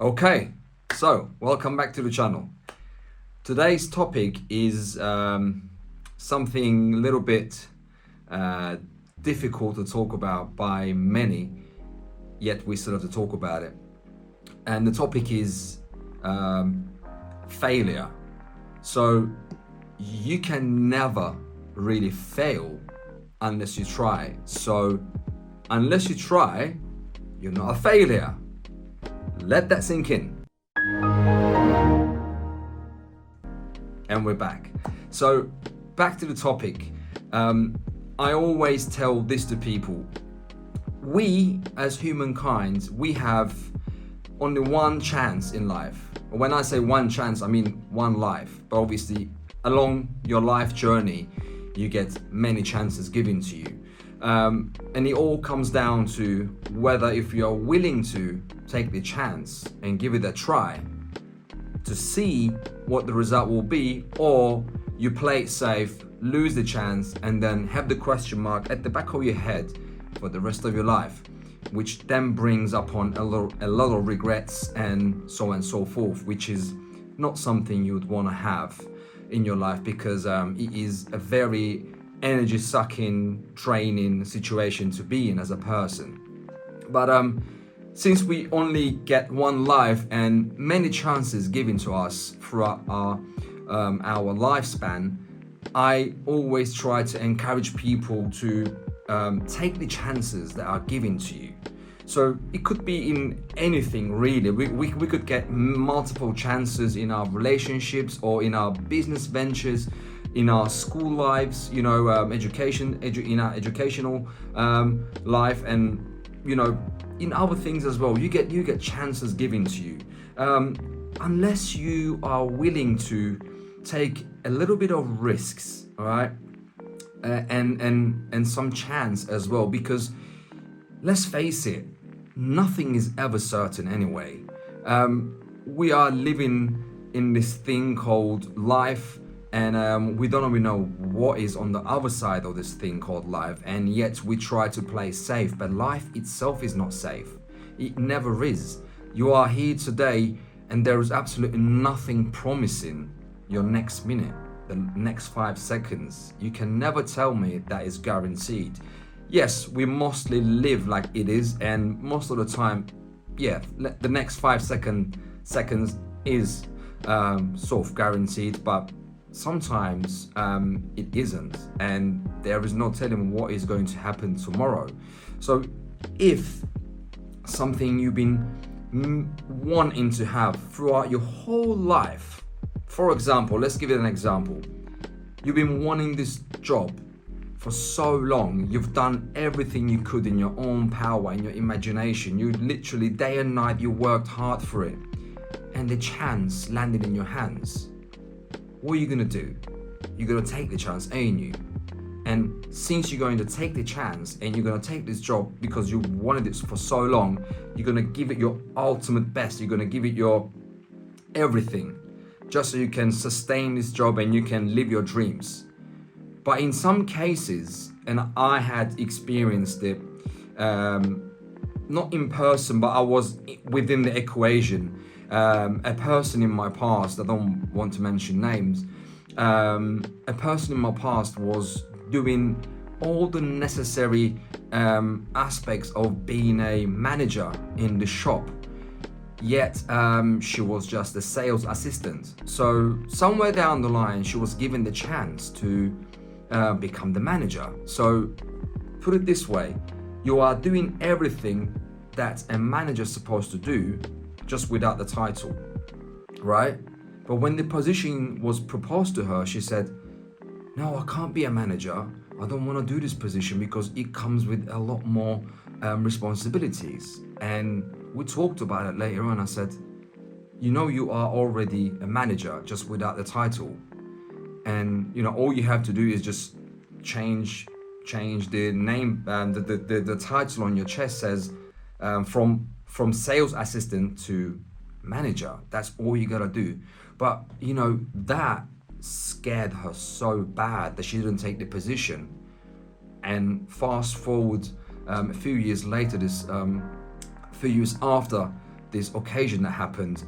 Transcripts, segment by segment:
Okay, so welcome back to the channel. Today's topic is something a little bit uh, difficult to talk about by many, yet we still have to talk about it. And the topic is failure. So you can never really fail unless you try. So unless you try, you're not a failure. Let that sink in. And we're back. So back to the topic. I always tell this to people. We as humankind, we have only one chance in life. When I say one chance, I mean one life. But obviously, along your life journey, you get many chances given to you. And it all comes down to whether if you're willing to take the chance and give it a try to see what the result will be, or you play it safe, lose the chance, and then have the question mark at the back of your head for the rest of your life, which then brings upon a lot of regrets and so on and so forth, which is not something you would want to have in your life, because it is a very energy sucking draining situation to be in as a person. But since we only get one life and many chances given to us throughout our lifespan, I always try to encourage people to take the chances that are given to you. So it could be in anything really. We could get multiple chances in our relationships or in our business ventures, in our school lives, in our educational life, and in other things as well. You get chances given to you, unless you are willing to take a little bit of risks, all right, and some chance as well, because let's face it, nothing is ever certain anyway. We are living in this thing called life, and we don't even know what is on the other side of this thing called life, and yet we try to play safe. But life itself is not safe. It never is. You are here today, and there is absolutely nothing promising your next minute, the next 5 seconds. You can never tell me that is guaranteed. Yes, we mostly live like it is, and most of the time, yeah, the next 5 seconds is sort of guaranteed, but sometimes it isn't, and there is no telling what is going to happen tomorrow. So if something you've been wanting to have throughout your whole life, for example, let's give it an example. You've been wanting this job for so long. You've done everything you could in your own power, in your imagination. You literally day and night, you worked hard for it, and the chance landed in your hands. What are you gonna do? You're gonna take the chance, ain't you? And since you're going to take the chance and you're gonna take this job because you wanted it for so long, you're gonna give it your ultimate best. You're gonna give it your everything, just so you can sustain this job and you can live your dreams. But in some cases, and I had experienced it, not in person, but I was within the equation. A person in my past, I don't want to mention names, a person in my past was doing all the necessary aspects of being a manager in the shop, yet she was just a sales assistant. So somewhere down the line, she was given the chance to become the manager. So put it this way, you are doing everything that a manager is supposed to do, just without the title, right? But when the position was proposed to her, she said, no, I can't be a manager. I don't want to do this position because it comes with a lot more responsibilities. And we talked about it later on. I said, you are already a manager, just without the title. And all you have to do is just change the name, and the title on your chest says from sales assistant to manager. That's all you gotta do. But that scared her so bad that she didn't take the position. And fast forward a few years later, a few years after, this occasion that happened,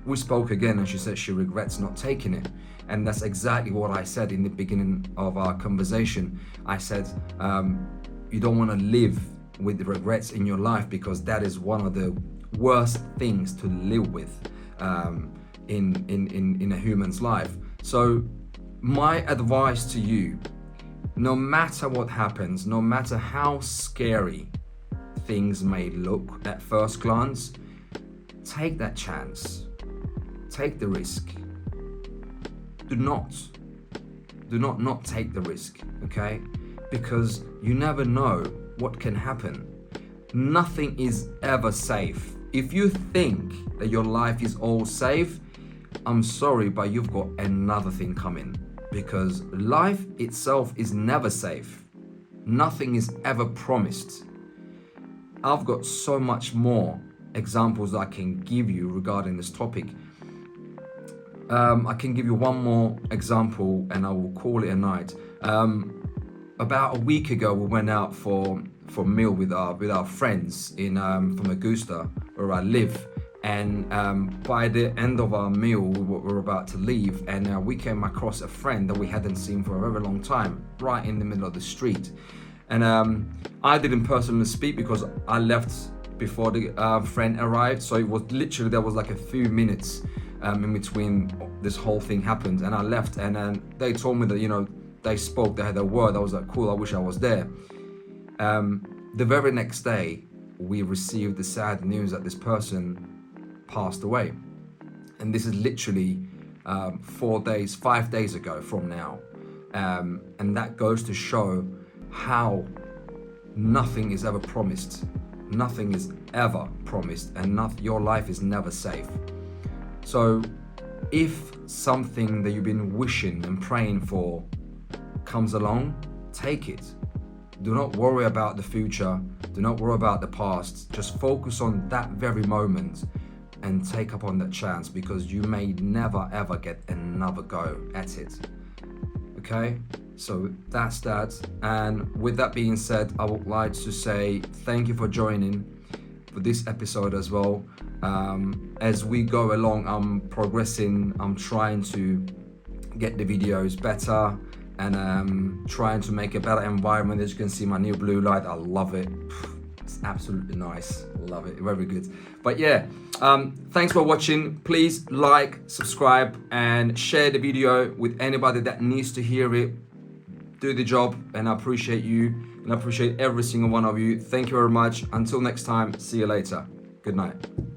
we spoke again, and she said she regrets not taking it. And that's exactly what I said in the beginning of our conversation. I said, you don't want to live with the regrets in your life, because that is one of the worst things to live with in a human's life. So my advice to you, no matter what happens, no matter how scary things may look at first glance, take that chance, take the risk. Do not take the risk, okay? Because you never know what can happen. Nothing is ever safe. If you think that your life is all safe, I'm sorry, but you've got another thing coming, because life itself is never safe. Nothing is ever promised. I've got so much more examples I can give you regarding this topic. I can give you one more example and I will call it a night. About a week ago, we went out for a meal with our friends in from Augusta, where I live. And by the end of our meal, we were about to leave, and we came across a friend that we hadn't seen for a very long time, right in the middle of the street. And I didn't personally speak because I left before the friend arrived, so it was literally, there was like a few minutes in between this whole thing happened, and I left, and then they told me that, you know, they spoke, they had a word. I was like, cool, I wish I was there. The very next day, we received the sad news that this person passed away, and this is literally 5 days ago from now, and that goes to show how nothing is ever promised. Nothing is ever promised, and your life is never safe. So if something that you've been wishing and praying for comes along, take it. Do not worry about the future. Do not worry about the past. Just focus on that very moment and take up on that chance, because you may never ever get another go at it. Okay? So that's that. And with that being said, I would like to say thank you for joining for this episode as well. As we go along, I'm progressing. I'm trying to get the videos better, and trying to make a better environment. As you can see, my new blue light, I love it. It's absolutely nice. Love it. Very good. But yeah, thanks for watching. Please like, subscribe, and share the video with anybody that needs to hear it. Do the job, and I appreciate you, and I appreciate every single one of you. Thank you very much. Until next time, see you later. Good night.